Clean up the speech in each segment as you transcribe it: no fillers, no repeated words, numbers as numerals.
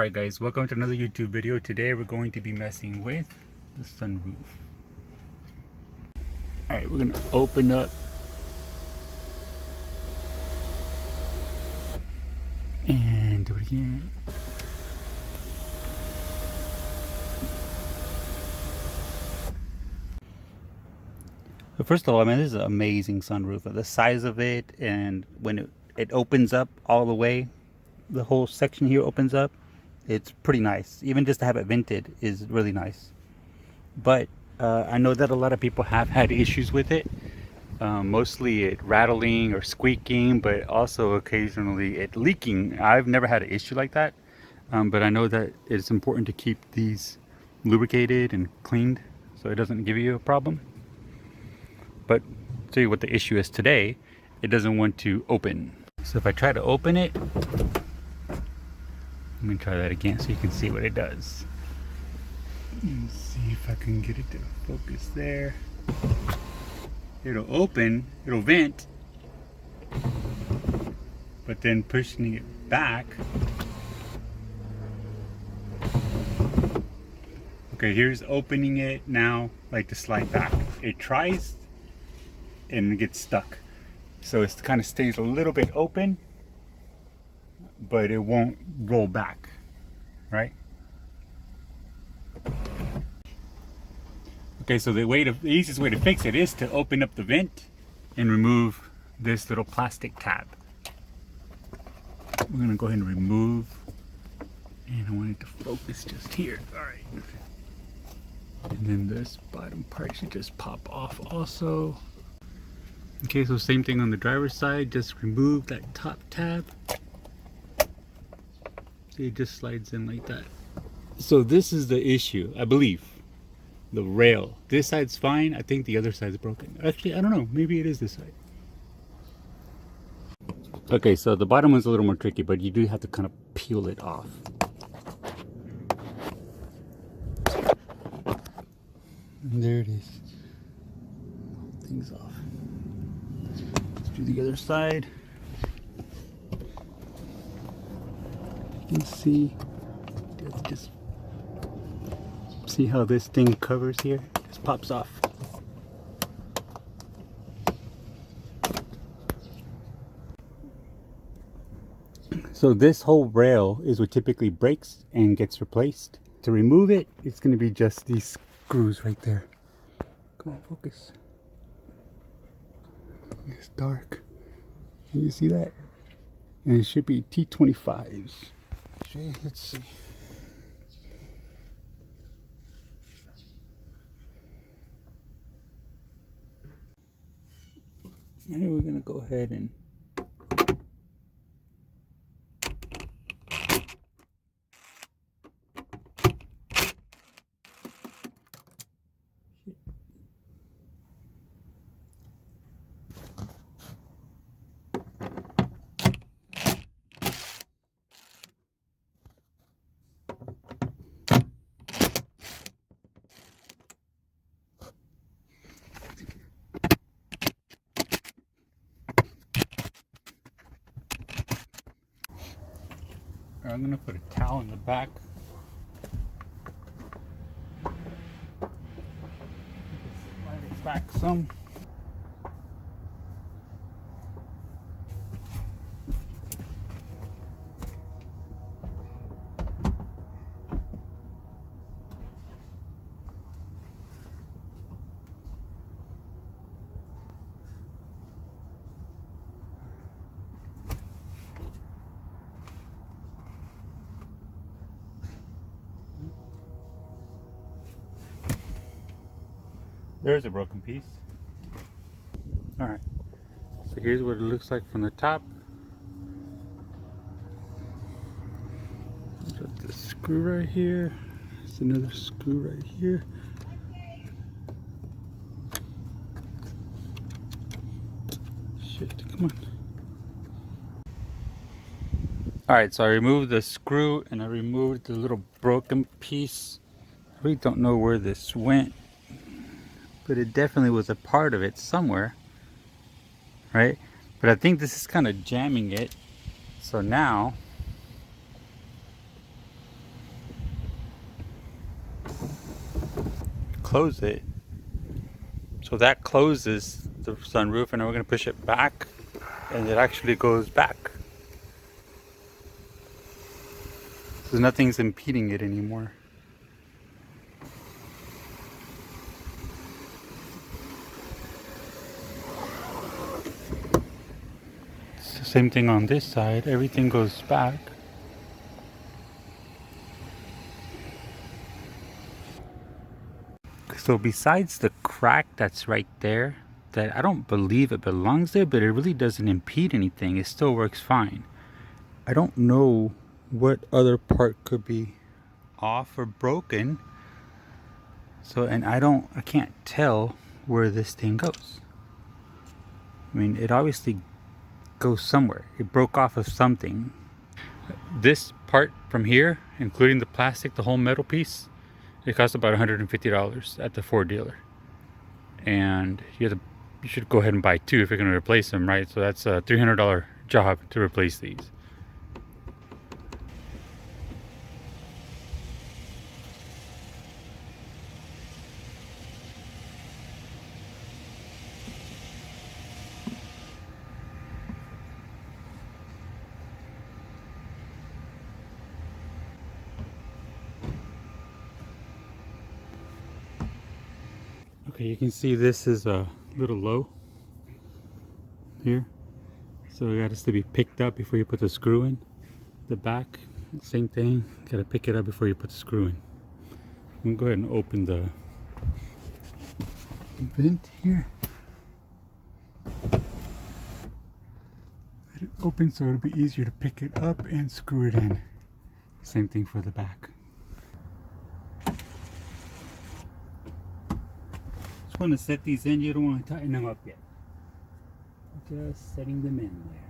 Alright guys, welcome to another YouTube video. Today we're going to be messing with the sunroof. Alright, we're going to open up and do it again. So first of all, man, this is an amazing sunroof. The size of it, and when it opens up all the way, the whole section here opens up, it's pretty nice. Even just to have it vented is really nice. But I know that a lot of people have had issues with it. Mostly it rattling or squeaking, but also occasionally it leaking. I've never had an issue like that, but I know that it's important to keep these lubricated and cleaned so it doesn't give you a problem. But I'll tell you what the issue is today. It doesn't want to open. So if I try to open it, let me try that again so you can see what it does. Let's see if I can get it to focus there. It'll open, it'll vent, but then pushing it back. Okay, here's opening it now, like to slide back. It tries and it gets stuck. So it kind of stays a little bit open, but it won't roll back, right? Okay, so the easiest way to fix it is to open up the vent and remove this little plastic tab. We're gonna go ahead and remove, and I want it to focus just here. All right. And then this bottom part should just pop off also. Okay, so same thing on the driver's side, just remove that top tab. See, it just slides in like that. So this is the issue, I believe. The rail. This side's fine. I think the other side's broken. Actually, I don't know. Maybe it is this side. Okay, so the bottom one's a little more tricky, but you do have to kind of peel it off. And there it is. Things off. Let's do the other side. You can see. Just see how this thing covers here? Just pops off. So this whole rail is what typically breaks and gets replaced. To remove it, it's going to be just these screws right there. Come on, focus. It's dark. Can you see that? And it should be T25s. Okay, let's see. And we're going to go ahead and I'm gonna put a towel in the back. Slide it back some. There's a broken piece. Alright, so here's what it looks like from the top. Got the screw right here. There's another screw right here. Shit, come on. Alright, so I removed the screw and I removed the little broken piece. I really don't know where this went, but it definitely was a part of it somewhere, right? But I think this is kind of jamming it. So now close it. So that closes the sunroof, and then we're going to push it back, and it actually goes back. So nothing's impeding it anymore. It's the same thing on this side. Everything goes back. So besides the crack that's right there, that I don't believe it belongs there, but it really doesn't impede anything. It still works fine. I don't know what other part could be off or broken. So, and I can't tell where this thing goes. I mean, it obviously goes somewhere. It broke off of something. This part from here, including the plastic, the whole metal piece, it costs about $150 at the Ford dealer. And you should go ahead and buy two if you're going to replace them, right? So that's a $300 job to replace these. Okay, you can see this is a little low here. So it has to be picked up before you put the screw in. The back, same thing. Gotta pick it up before you put the screw in. I'm gonna go ahead and open the vent here. Let it open so it'll be easier to pick it up and screw it in. Same thing for the back. Just want to set these in. You don't want to tighten them up yet. Just setting them in there.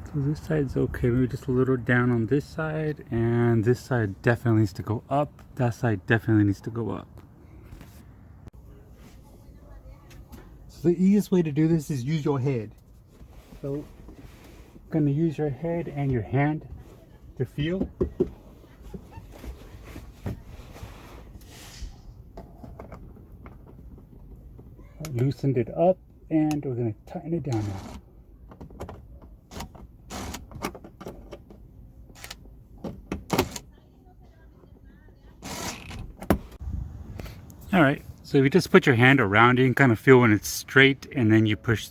So this side's okay. Maybe just a little down on this side, and this side definitely needs to go up. That side definitely needs to go up. So the easiest way to do this is use your head. So you're going to use your head and your hand to feel. Loosened it up, and we're going to tighten it down now. All right, so if you just put your hand around it, you can kind of feel when it's straight, and then you push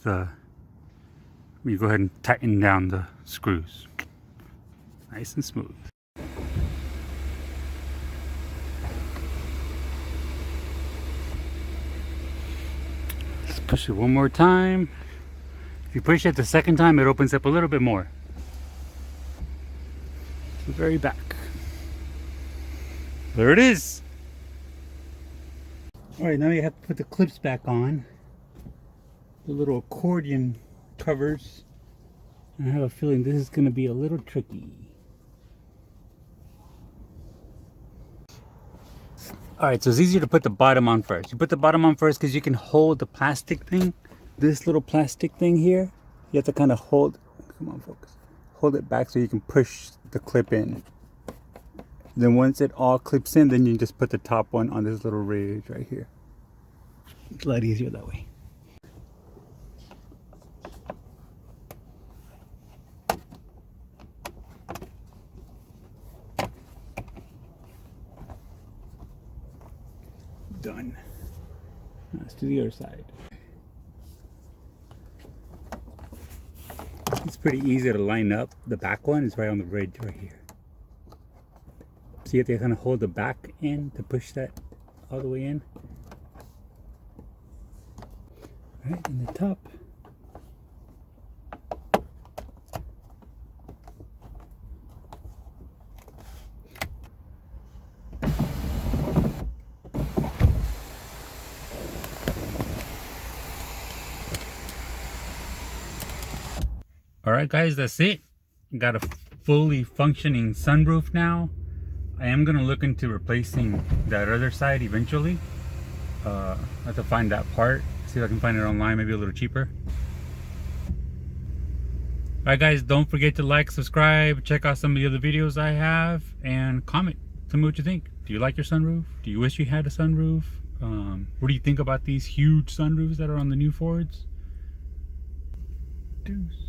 you go ahead and tighten down the screws. Nice and smooth. Let's push it one more time. If you push it the second time, it opens up a little bit more. The very back. There it is. All right, now you have to put the clips back on. The little accordion covers. I have a feeling this is going to be a little tricky. All right, so it's easier to put the bottom on first. You put the bottom on first because you can hold the plastic thing. This little plastic thing here, you have to kind of hold, come on focus, hold it back so you can push the clip in. Then once it all clips in, then you just put the top one on this little ridge right here. It's a lot easier that way. Done. Now let's do the other side. It's pretty easy to line up. The back one is right on the ridge right here. So you have to kind of hold the back in to push that all the way in. All right, and the top. All right, guys, that's it. Got a fully functioning sunroof now. I am gonna look into replacing that other side eventually. I have to find that part, see if I can find it online, maybe a little cheaper. Alright guys, don't forget to like, subscribe, check out some of the other videos I have, and comment. Tell me what you think. Do you like your sunroof? Do you wish you had a sunroof? What do you think about these huge sunroofs that are on the new Fords? Deuce.